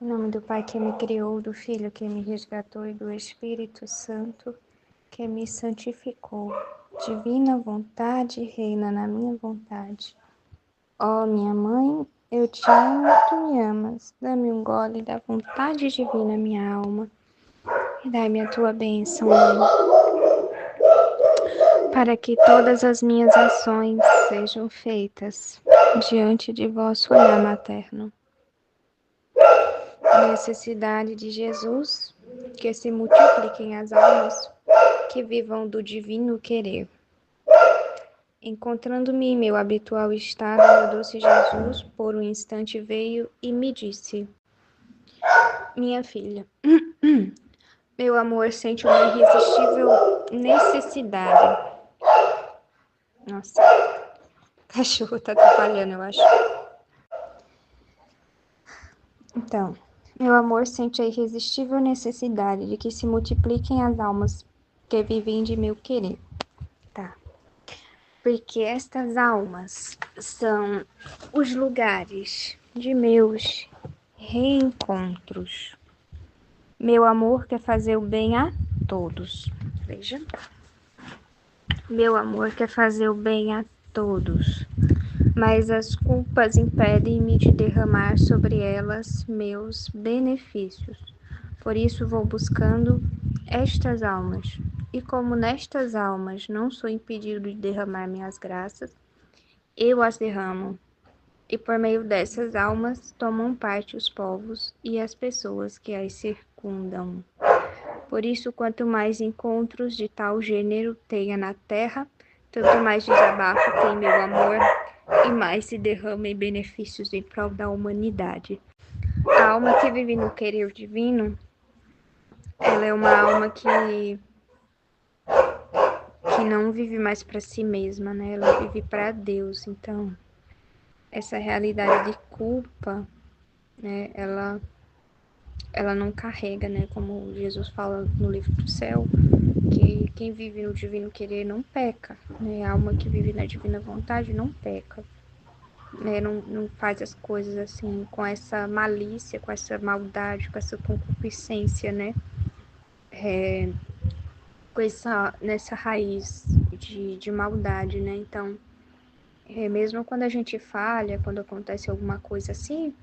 Em nome do Pai que me criou, do Filho que me resgatou e do Espírito Santo que me santificou. Divina vontade reina na minha vontade. Ó minha mãe, eu te amo, tu me amas. Dá-me um gole da vontade divina, minha alma. E dai-me a tua bênção, Mãe, para que todas as minhas ações sejam feitas diante de vosso olhar materno. Necessidade de Jesus, que se multipliquem as almas que vivam do divino querer. Encontrando-me em meu habitual estado, meu doce Jesus, por um instante veio e me disse: minha filha, meu amor sente uma irresistível necessidade. Nossa, o cachorro tá atrapalhando, eu acho. Então, meu amor sente a irresistível necessidade de que se multipliquem as almas que vivem de meu querer. Tá. Porque estas almas são os lugares de meus reencontros. Meu amor quer fazer o bem a todos. Veja. Meu amor quer fazer o bem a todos, mas as culpas impedem-me de derramar sobre elas meus benefícios. Por isso vou buscando estas almas. E como nestas almas não sou impedido de derramar minhas graças, eu as derramo. E por meio dessas almas tomam parte os povos e as pessoas que as circundam. Por isso, quanto mais encontros de tal gênero tenha na terra, tanto mais desabafo tem meu amor e mais se derrama em benefícios em prol da humanidade. A alma que vive no querer divino, ela é uma alma que não vive mais para si mesma, né? Ela vive para Deus. Então, essa realidade de culpa, né? Ela não carrega, né? Como Jesus fala no livro do céu, que quem vive no divino querer não peca, né? A alma que vive na divina vontade não peca, né? Não faz as coisas assim com essa malícia, com essa maldade, com essa concupiscência, né? Nessa raiz de maldade, né? Então, mesmo quando a gente falha, quando acontece alguma coisa assim,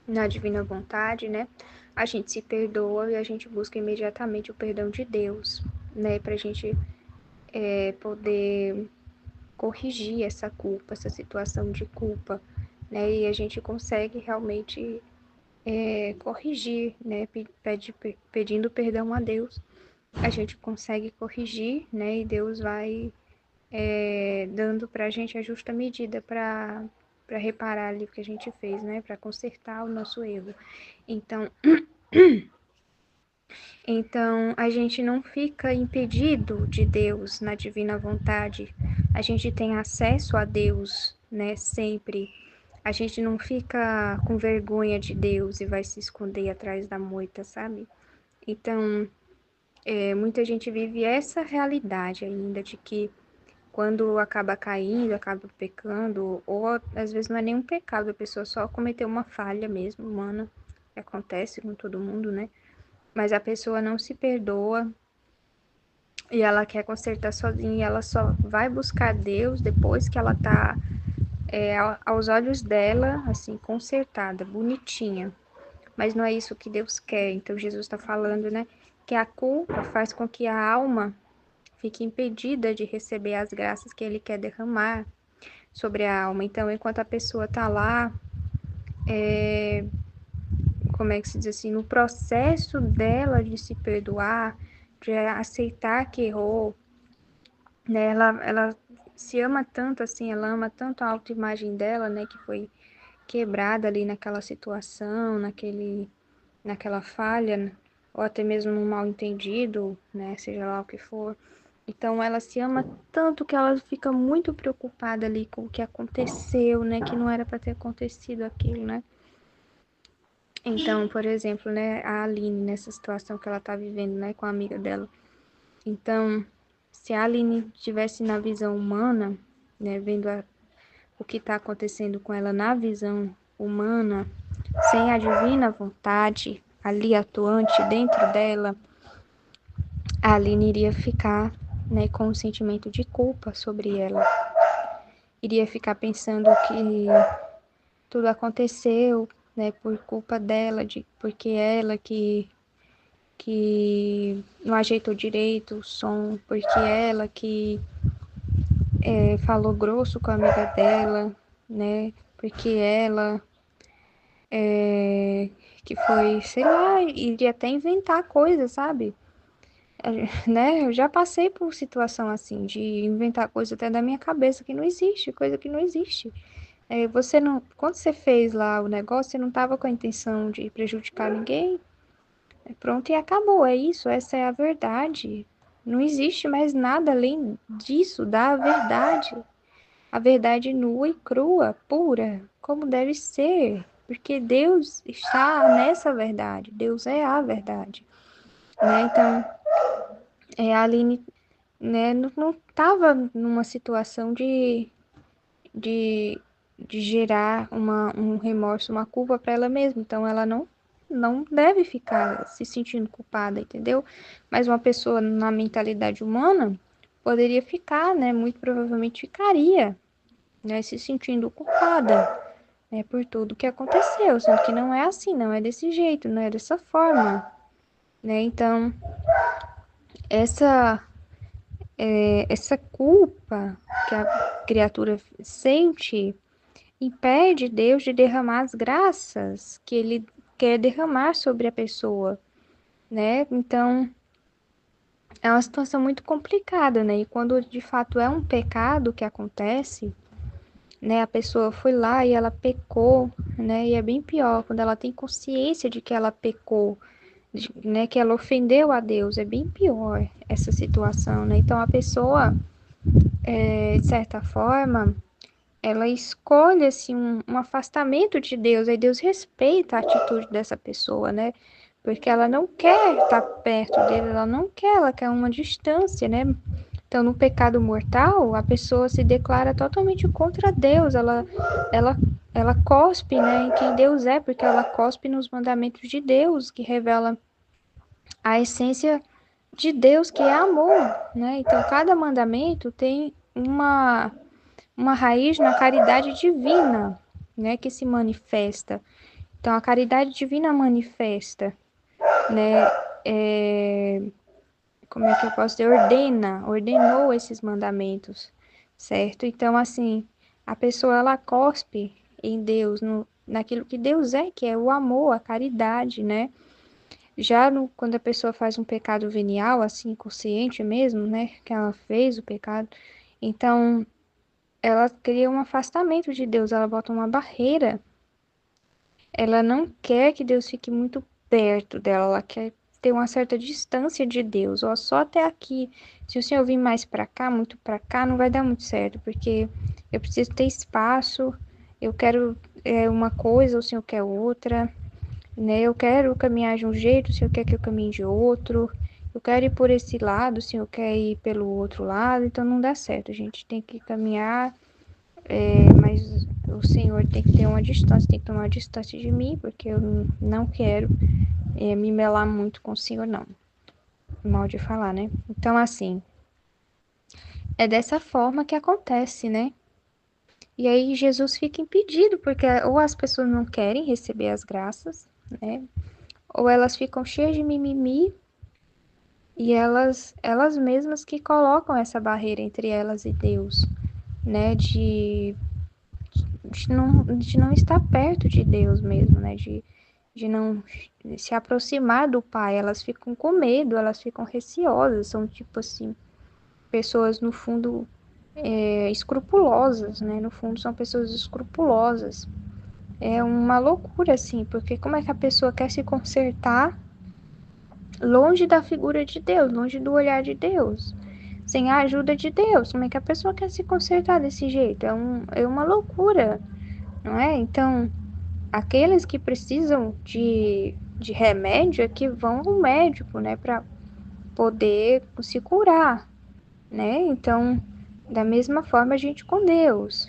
na divina vontade, né? A gente se perdoa e a gente busca imediatamente o perdão de Deus, né? Pra gente poder corrigir essa culpa, essa situação de culpa, né? E a gente consegue realmente corrigir, né? Pedindo perdão a Deus, a gente consegue corrigir, né? E Deus vai dando para a gente a justa medida para reparar ali o que a gente fez, né? Para consertar o nosso erro. Então, a gente não fica impedido de Deus na divina vontade. A gente tem acesso a Deus, né? Sempre. A gente não fica com vergonha de Deus e vai se esconder atrás da moita, sabe? Então, muita gente vive essa realidade ainda de que quando acaba caindo, acaba pecando, ou às vezes não é nenhum pecado, a pessoa só cometeu uma falha mesmo, humana, que acontece com todo mundo, né? Mas a pessoa não se perdoa e ela quer consertar sozinha e ela só vai buscar Deus depois que ela tá aos olhos dela, assim, consertada, bonitinha. Mas não é isso que Deus quer. Então Jesus está falando, né, que a culpa faz com que a alma fique impedida de receber as graças que Ele quer derramar sobre a alma. Então, enquanto a pessoa tá lá, como é que se diz assim, no processo dela de se perdoar, de aceitar que errou, né? Ela se ama tanto assim, ela ama tanto a autoimagem dela, né, que foi quebrada ali naquela situação, naquela falha, né, ou até mesmo num mal entendido, né, seja lá o que for. Então ela se ama tanto que ela fica muito preocupada ali com o que aconteceu, né, que não era para ter acontecido aquilo, né? Então, por exemplo, né, a Aline nessa situação que ela tá vivendo, né, com a amiga dela. Então, se a Aline estivesse na visão humana, né, vendo o que está acontecendo com ela na visão humana, sem a divina vontade ali atuante dentro dela, a Aline iria ficar, né, com um sentimento de culpa sobre ela. Iria ficar pensando que tudo aconteceu, né, por culpa dela, porque ela que não ajeitou direito o som, porque ela que falou grosso com a amiga dela, né, porque ela que foi, sei lá, iria até inventar coisas, sabe? Né? Eu já passei por situação assim, de inventar coisa até da minha cabeça que não existe, coisa que não existe. Você não, quando você fez lá o negócio, você não estava com a intenção de prejudicar ninguém. Pronto e acabou, é isso, essa é a verdade. Não existe mais nada além disso, da verdade. A verdade nua e crua, pura, como deve ser. Porque Deus está nessa verdade, Deus é a verdade. Né? Então, a Aline, né, não estava numa situação de, de gerar um remorso, uma culpa para ela mesma. Então, ela não deve ficar se sentindo culpada, entendeu? Mas uma pessoa na mentalidade humana poderia ficar, né? Muito provavelmente ficaria, né? Se sentindo culpada, né? Por tudo que aconteceu, sendo que não é assim, não é desse jeito, não é dessa forma, né? Então, essa essa culpa que a criatura sente impede Deus de derramar as graças que ele quer derramar sobre a pessoa, né? Então, é uma situação muito complicada, né? E quando de fato é um pecado que acontece, né? A pessoa foi lá e ela pecou, né? E é bem pior quando ela tem consciência de que ela pecou, né? Que ela ofendeu a Deus, é bem pior essa situação, né? Então a pessoa, de certa forma, ela escolhe assim um afastamento de Deus, aí Deus respeita a atitude dessa pessoa, né? Porque ela não quer estar perto dele, ela não quer, ela quer uma distância, né? Então, no pecado mortal, a pessoa se declara totalmente contra Deus, ela, ela cospe, né, em quem Deus é, porque ela cospe nos mandamentos de Deus, que revela a essência de Deus, que é amor, né? Então, cada mandamento tem uma raiz na caridade divina, né, que se manifesta. Então, a caridade divina manifesta, né, como é que eu posso dizer, ordenou esses mandamentos, certo? Então, assim, a pessoa, ela cospe em Deus, naquilo que Deus é, que é o amor, a caridade, né? Já quando a pessoa faz um pecado venial, assim, consciente mesmo, né, que ela fez o pecado, então ela cria um afastamento de Deus, ela bota uma barreira. Ela não quer que Deus fique muito perto dela, ela quer ter uma certa distância de Deus, ó, só até aqui. Se o Senhor vir mais para cá, muito para cá, não vai dar muito certo, porque eu preciso ter espaço, eu quero uma coisa, o Senhor quer outra, né? Eu quero caminhar de um jeito, o Senhor quer que eu caminhe de outro. Eu quero ir por esse lado, o Senhor quer ir pelo outro lado, então não dá certo. A gente tem que caminhar mas o Senhor tem que ter uma distância, tem que tomar uma distância de mim, porque eu não quero me melar muito com o Senhor, não. Mal de falar, né? Então, assim, é dessa forma que acontece, né? E aí Jesus fica impedido, porque ou as pessoas não querem receber as graças, né? Ou elas ficam cheias de mimimi e elas mesmas que colocam essa barreira entre elas e Deus, né? De não estar perto de Deus mesmo, né? De não se aproximar do Pai. Elas ficam com medo, elas ficam receosas, são tipo assim, pessoas no fundo escrupulosas, né? No fundo são pessoas escrupulosas. É uma loucura, assim, porque como é que a pessoa quer se consertar longe da figura de Deus, longe do olhar de Deus? Sem a ajuda de Deus, como é que a pessoa quer se consertar desse jeito? É uma loucura, não é? Então, aqueles que precisam de remédio é que vão ao médico, né, para poder se curar, né? Então, da mesma forma a gente com Deus.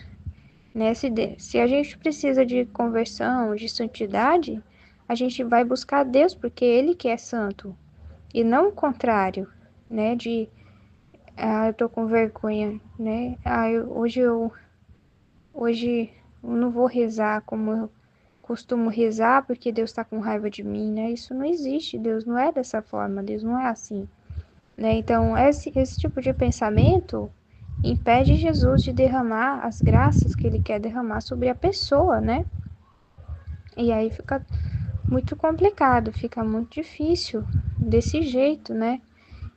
né? Se a gente precisa de conversão, de santidade, a gente vai buscar Deus, porque Ele que é santo, e não o contrário, né? Eu tô com vergonha, né? Hoje eu não vou rezar como eu costumo rezar, porque Deus está com raiva de mim, né? Isso não existe, Deus não é dessa forma, Deus não é assim, né? Então, esse tipo de pensamento impede Jesus de derramar as graças que ele quer derramar sobre a pessoa, né? E aí fica muito complicado, fica muito difícil desse jeito, né?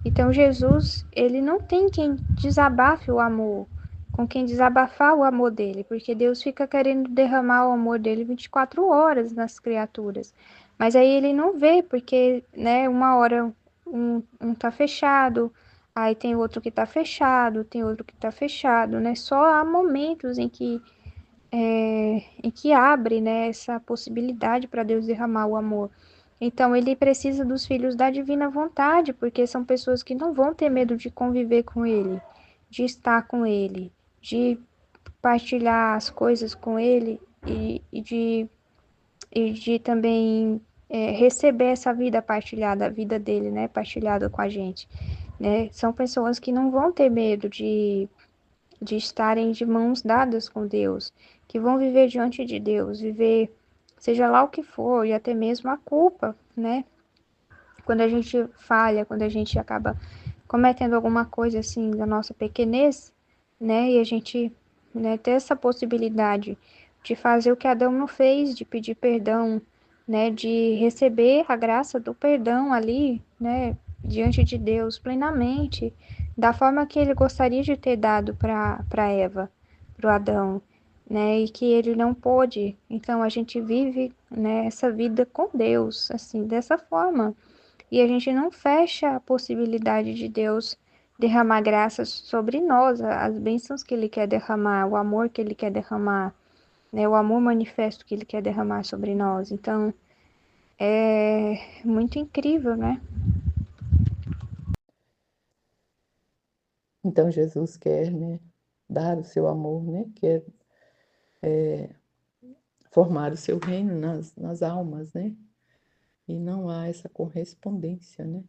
Então Jesus, ele não tem quem desabafe o amor, com quem desabafar o amor dele, porque Deus fica querendo derramar o amor dele 24 horas nas criaturas. Mas aí ele não vê, porque, né, uma hora um tá fechado, aí tem outro que tá fechado, tem outro que tá fechado, né? Só há momentos em que abre, né, essa possibilidade para Deus derramar o amor. Então, ele precisa dos filhos da divina vontade, porque são pessoas que não vão ter medo de conviver com ele, de estar com ele, de partilhar as coisas com ele e de também receber essa vida partilhada, a vida dele, né, partilhada com a gente, né? São pessoas que não vão ter medo de estarem de mãos dadas com Deus, que vão viver diante de Deus, viver seja lá o que for, e até mesmo a culpa, né? Quando a gente falha, quando a gente acaba cometendo alguma coisa assim da nossa pequenez, né? E a gente, né, ter essa possibilidade de fazer o que Adão não fez, de pedir perdão, né, de receber a graça do perdão ali, né, diante de Deus plenamente, da forma que ele gostaria de ter dado para Eva, para o Adão, né, e que ele não pôde. Então a gente vive, né, essa vida com Deus, assim, dessa forma. E a gente não fecha a possibilidade de Deus derramar graças sobre nós, as bênçãos que Ele quer derramar, o amor que Ele quer derramar, né? O amor manifesto que Ele quer derramar sobre nós. Então, é muito incrível, né? Então Jesus quer, né, dar o seu amor, né, quer formar o seu reino nas almas, né, e não há essa correspondência, né.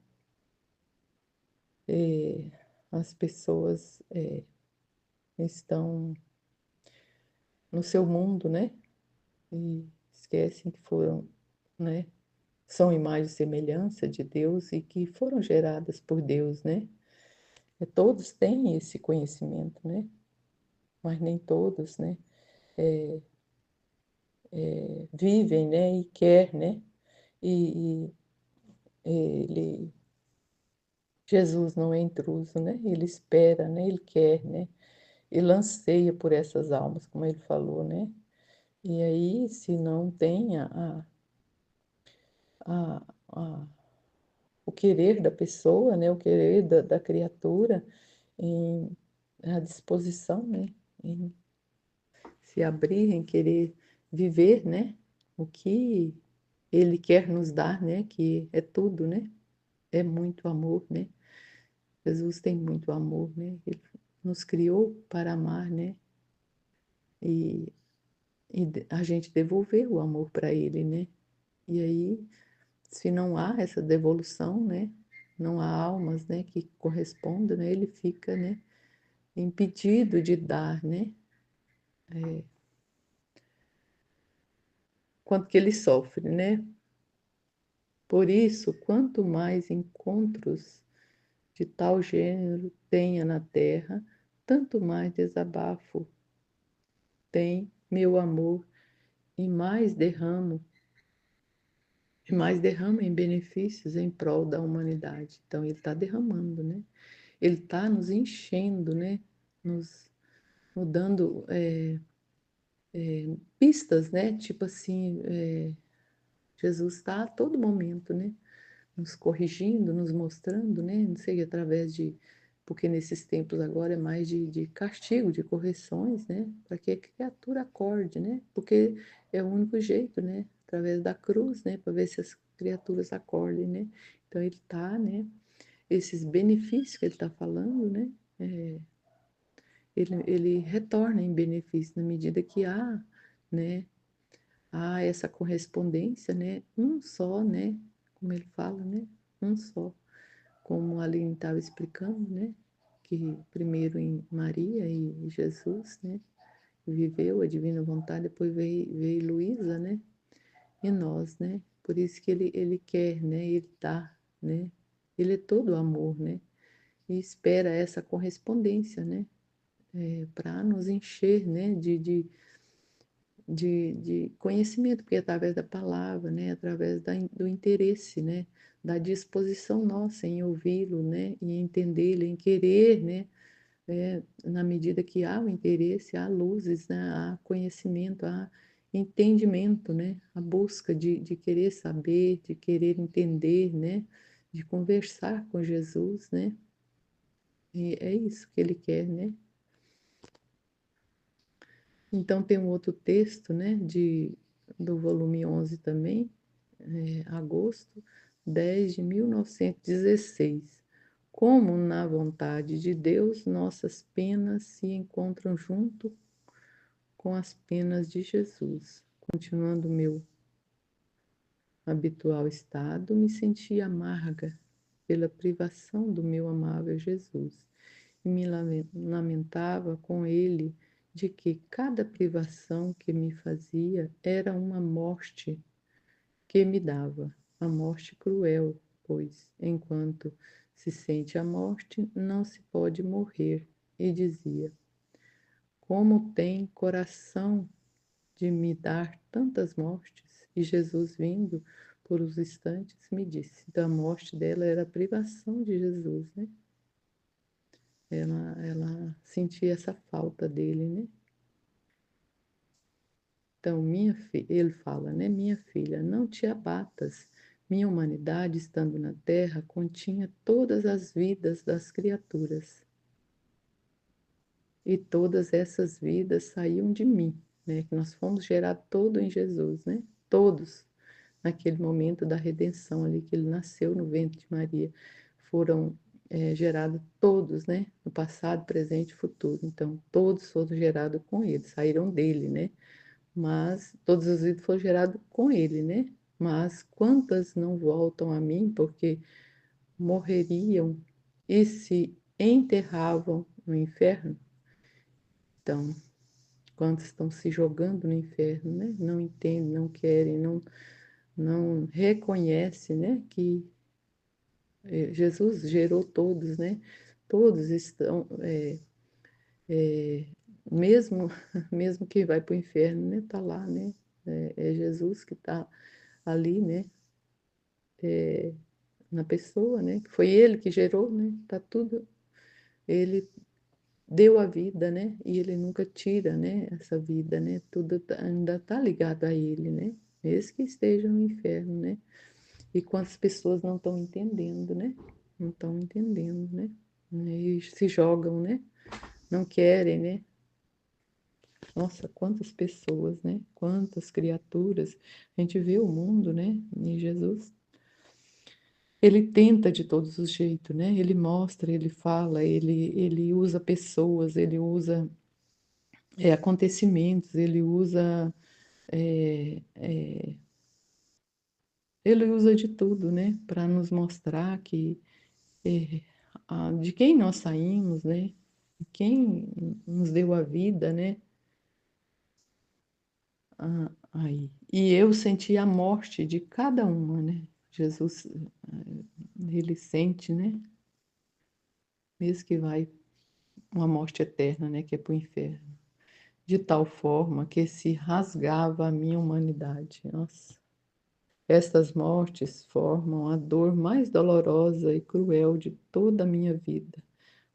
E as pessoas estão no seu mundo, né, e esquecem que foram, né, são imagem e semelhança de Deus e que foram geradas por Deus, né. E todos têm esse conhecimento, né, mas nem todos, né, vivem, né, e quer, né, e ele, Jesus não é intruso, né, ele espera, né, ele quer, né, ele anseia por essas almas, como ele falou, né, e aí se não tem a, a o querer da pessoa, né, o querer da criatura em à disposição, né, em se abrir, em querer viver, né, o que ele quer nos dar, né, que é tudo, né, é muito amor, né. Jesus tem muito amor, né, ele nos criou para amar, né, e a gente devolver o amor para ele, né. E aí, se não há essa devolução, né, não há almas, né, que correspondam, né, ele fica, né, impedido de dar, né, quanto que ele sofre, né. Por isso, quanto mais encontros de tal gênero tenha na terra, tanto mais desabafo tem meu amor e mais derrama em benefícios em prol da humanidade. Então ele está derramando, né? Ele está nos enchendo, né? Nos dando pistas, né? Tipo assim, Jesus está a todo momento, né? Nos corrigindo, nos mostrando, né? Não sei, através de. Porque nesses tempos agora é mais de castigo, de correções, né? Para que a criatura acorde, né? Porque é o único jeito, né? Através da cruz, né? Para ver se as criaturas acordem, né? Então ele está, né? Esses benefícios que ele está falando, né? ele retorna em benefício na medida que há, né, há essa correspondência, né, um só, né, como ele fala, né, um só, como a Aline estava explicando, né, que primeiro em Maria e Jesus, né, viveu a divina vontade, depois veio Luísa, né, e nós, né, por isso que ele quer, né, ele dá, né, ele é todo amor, né, e espera essa correspondência, né, para nos encher, né, de conhecimento, porque é através da palavra, né, através do interesse, né, da disposição nossa em ouvi-lo, né, em entendê-lo, em querer, né, na medida que há o interesse, há luzes, né, há conhecimento, há entendimento, né, a busca de querer saber, de querer entender, né, de conversar com Jesus, né, e é isso que ele quer, né. Então tem um outro texto, né, do volume 11 também, agosto 10 de 1916. Como na vontade de Deus, nossas penas se encontram junto com as penas de Jesus. Continuando meu habitual estado, me senti amarga pela privação do meu amável Jesus e me lamentava com ele de que cada privação que me fazia era uma morte que me dava, a morte cruel, pois, enquanto se sente a morte, não se pode morrer. E dizia: como tem coração de me dar tantas mortes? E Jesus, vindo por os instantes, me disse: então, a morte dela era a privação de Jesus, né? Ela sentia essa falta dele, né? Então, ele fala, né? Minha filha, não te abatas. Minha humanidade, estando na terra, continha todas as vidas das criaturas. E todas essas vidas saíam de mim, né? Que nós fomos gerados todos em Jesus, né? Todos, naquele momento da redenção ali, que ele nasceu no ventre de Maria, foram gerados todos, né? No passado, presente e futuro. Então, todos foram gerados com ele, saíram dele, né? Mas todos os vidas foram gerados com ele, né? Mas quantas não voltam a mim porque morreriam e se enterravam no inferno? Então, quantos estão se jogando no inferno, né? Não entendem, não querem, não reconhecem, né? Que Jesus gerou todos, né? Todos estão, mesmo mesmo que vai para o inferno, né? Tá lá, né? É Jesus que está ali, né? Na pessoa, né? Que foi ele que gerou, né? Tá tudo, ele deu a vida, né? E ele nunca tira, né? Essa vida, né? Tudo ainda tá ligado a ele, né? Mesmo que esteja no inferno, né? E quantas pessoas não estão entendendo, né? Não estão entendendo, né? E se jogam, né? Não querem, né? Nossa, quantas pessoas, né? Quantas criaturas. A gente vê o mundo, né? E Jesus, ele tenta de todos os jeitos, né? Ele mostra, ele fala, ele usa pessoas, ele usa acontecimentos, é, é, ele usa de tudo, né? Para nos mostrar que é, de quem nós saímos, né? Quem nos deu a vida, né? Aí. E eu senti a morte de cada uma, né? Jesus, ele sente, né? Mesmo que vai uma morte eterna, né? Que é para o inferno. De tal forma que se rasgava a minha humanidade. Nossa. Estas mortes formam a dor mais dolorosa e cruel de toda a minha vida,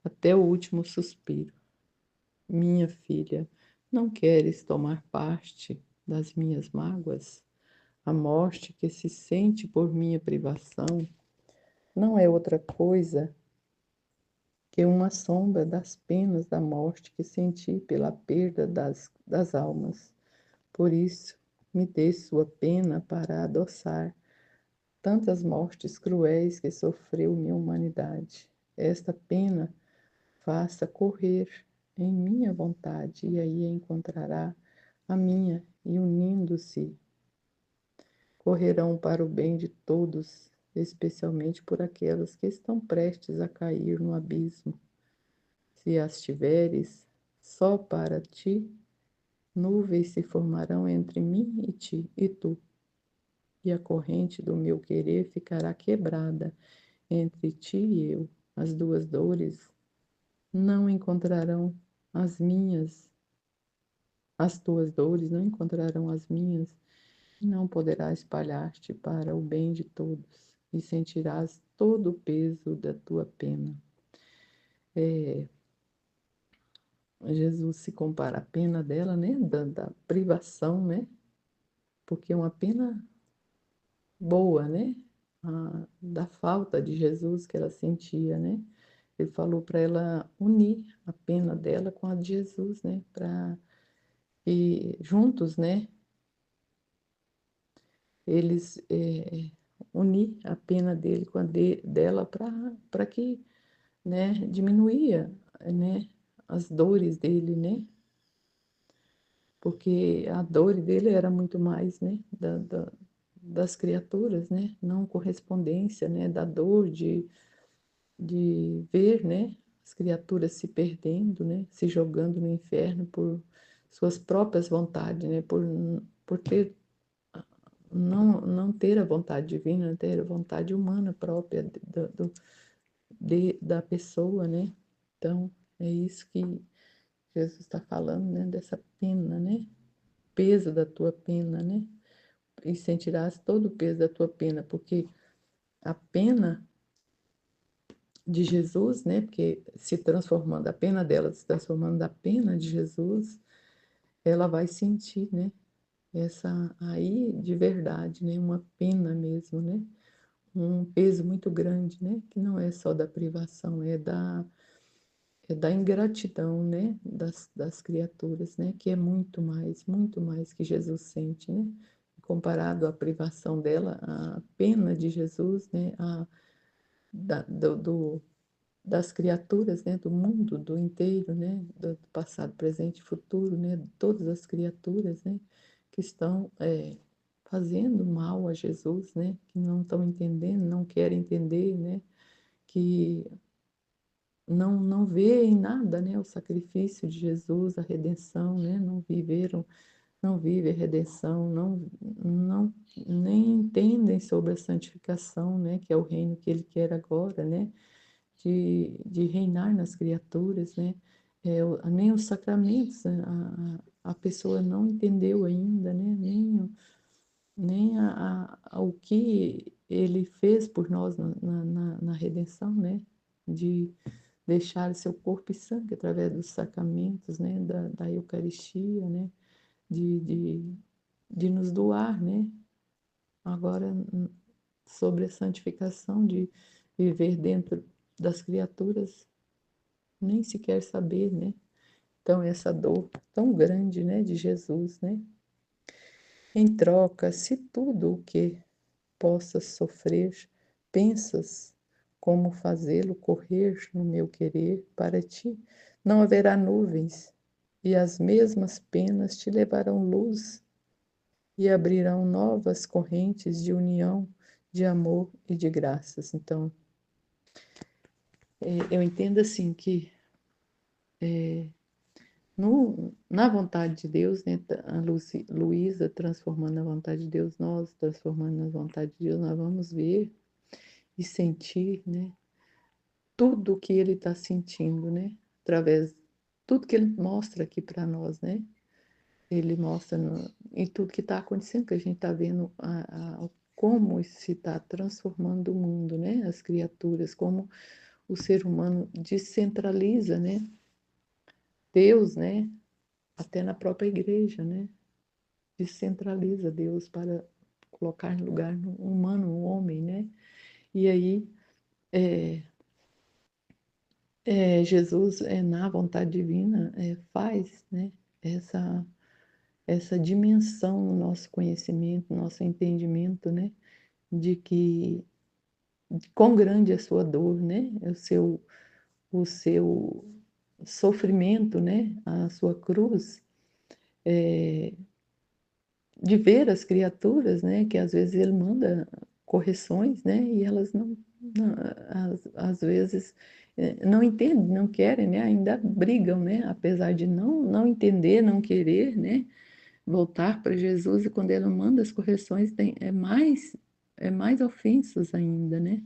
até o último suspiro. Minha filha, não queres tomar parte das minhas mágoas? A morte que se sente por minha privação não é outra coisa que uma sombra das penas da morte que senti pela perda das almas. Por isso, me dê sua pena para adoçar tantas mortes cruéis que sofreu minha humanidade. Esta pena faça correr em minha vontade, e aí encontrará a minha, e unindo-se, correrão para o bem de todos, especialmente por aquelas que estão prestes a cair no abismo. Se as tiveres só para ti, nuvens se formarão entre mim e ti, e tu, e a corrente do meu querer ficará quebrada entre ti e eu. As duas dores não encontrarão as minhas, as tuas dores não encontrarão as minhas, e não poderás espalhar-te para o bem de todos, e sentirás todo o peso da tua pena. Jesus se compara à pena dela, né, da privação, né, porque é uma pena boa, né, da falta de Jesus que ela sentia, né. Ele falou para ela unir a pena dela com a de Jesus, né, para que juntos, né, eles unir a pena dele com a dela para que, né, diminuía, né, as dores dele, né, porque a dor dele era muito mais, né, das criaturas, né, não correspondência, né, da dor de ver, né, as criaturas se perdendo, né, se jogando no inferno por suas próprias vontades, né, por ter não ter a vontade divina, ter a vontade humana própria da pessoa, né? Então, é isso que Jesus está falando, né? Dessa pena, né? Peso da tua pena, né? E sentirás todo o peso da tua pena, porque a pena de Jesus, né? Porque se transformando, a pena dela se transformando da pena de Jesus, ela vai sentir, né? Essa aí de verdade, né? Uma pena mesmo, né? Um peso muito grande, né? Que não é só da privação, é da ingratidão, né? Das criaturas, né? Que é muito mais que Jesus sente, né? Comparado à privação dela, a pena de Jesus, né? Da, do, do, das criaturas, né? Do mundo, do inteiro, né? Do passado, presente e futuro, né? De todas as criaturas, né? Que estão fazendo mal a Jesus, né? Que não estão entendendo, não querem entender, né? Que não vê em nada, né? O sacrifício de Jesus, a redenção, né? Não viveram, não vivem a redenção, não nem entendem sobre a santificação, né? Que é o reino que Ele quer agora, né? De reinar nas criaturas, né? Nem os sacramentos a pessoa não entendeu ainda, né? Nem o que ele fez por nós na redenção, né? De deixar seu corpo e sangue através dos sacramentos, né? Da Eucaristia, né? De, de, de nos doar, né? Agora, sobre a santificação, de viver dentro das criaturas, nem se quer saber, né? Então, essa dor tão grande, né? De Jesus, né? Em troca, se tudo o que possas sofrer, pensas como fazê-lo correr no meu querer para ti, não haverá nuvens, e as mesmas penas te levarão luz e abrirão novas correntes de união, de amor e de graças. Então, eu entendo assim que na vontade de Deus, né, a Luísa transformando na vontade de Deus, nós transformando na vontade de Deus, nós vamos ver e sentir, né, tudo o que ele está sentindo, né? Através tudo que ele mostra aqui para nós, né? Ele mostra em tudo que está acontecendo, que a gente está vendo como se está transformando o mundo, né? As criaturas, como o ser humano descentraliza, né? Deus, né? Até na própria igreja, né? Descentraliza Deus para colocar no lugar humano, um homem, né? E aí Jesus, na vontade divina, faz, né, essa, essa dimensão no nosso conhecimento, no nosso entendimento, né, de que quão grande é a sua dor, né, o seu sofrimento, né, a sua cruz, de ver as criaturas, né, que às vezes ele manda correções, né, e elas não às vezes, não entendem, não querem, né, ainda brigam, né, apesar de não entender, não querer, né, voltar para Jesus, e quando ele manda as correções é mais ofensas ainda, né.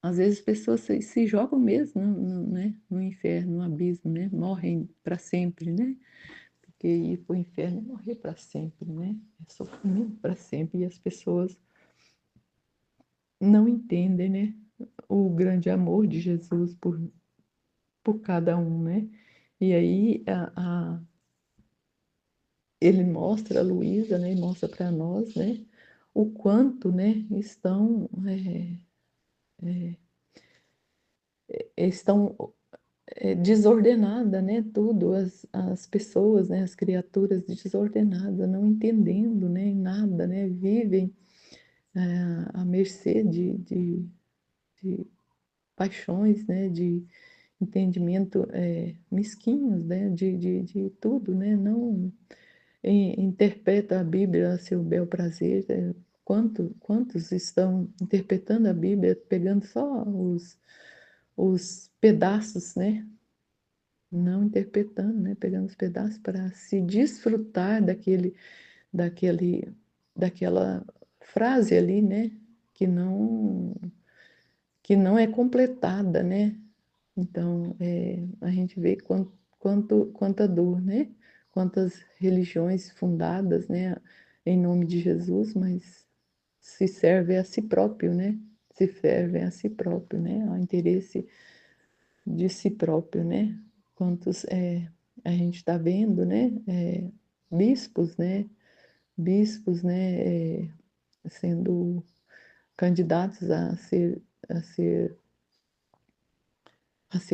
Às vezes pessoas se jogam mesmo né, no inferno, no abismo, né, morrem para sempre, né. Porque ir para o inferno é morrer para sempre, né? É sofrimento para sempre. E as pessoas não entendem, né? O grande amor de Jesus por cada um, né? E aí ele mostra a Luísa, né? E mostra para nós, né? O quanto, né? Estão desordenada, né? Tudo, as pessoas, né? As criaturas desordenadas, não entendendo, né? Nada, né? Vivem à mercê de paixões, né, de entendimento mesquinhos, né, de tudo, né, não interpreta a Bíblia a seu bel prazer. Quantos estão interpretando a Bíblia, pegando só os pedaços, né, não interpretando, né, pegando os pedaços para se desfrutar daquele, daquela frase ali, né, que não que não é completada, né. Então, a gente vê quanta dor, né, quantas religiões fundadas, né, em nome de Jesus, mas se servem a si próprio, né, se servem a si próprio, né, ao interesse de si próprio, né. Quantos, a gente está vendo, né, bispos, né, sendo candidatos a ser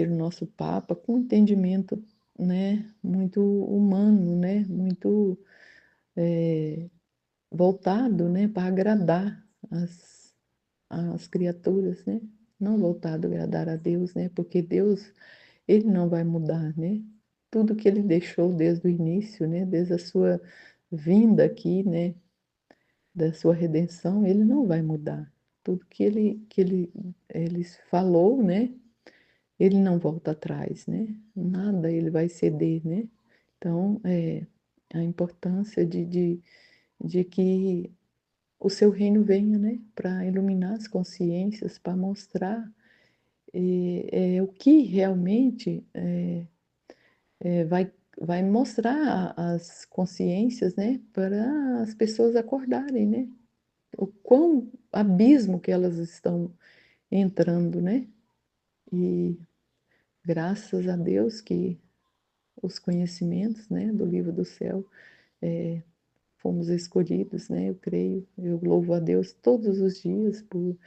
o nosso Papa, com um entendimento, né, muito humano, né, muito voltado, né, para agradar as criaturas, né, não voltado a agradar a Deus, né, porque Deus, ele não vai mudar, né, tudo que ele deixou desde o início, né, desde a sua vinda aqui, né, da sua redenção, ele não vai mudar. Tudo ele falou, né, ele não volta atrás, né? Nada ele vai ceder, né? Então, a importância de que o seu reino venha, né? Para iluminar as consciências, para mostrar o que realmente vai mostrar as consciências, né? Para as pessoas acordarem, né? O quão abismo que elas estão entrando, né? E graças a Deus que os conhecimentos, né, do livro do céu, fomos escolhidos, né, eu creio, eu louvo a Deus todos os dias por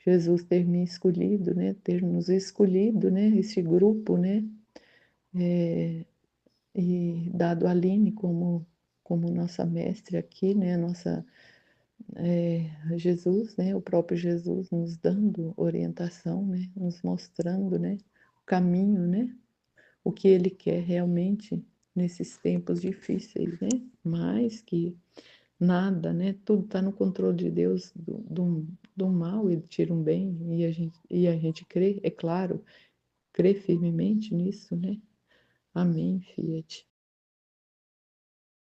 Jesus ter me escolhido, né, ter nos escolhido, né, esse grupo, né, e dado a Aline como nossa mestre aqui, né, Jesus, né, o próprio Jesus nos dando orientação, né, nos mostrando, né, o caminho, né, o que ele quer realmente nesses tempos difíceis, né? Mas que nada, né? Tudo está no controle de Deus, do mal ele tira um bem, e a gente crê, é claro, crê firmemente nisso, né? Amém, Fiat.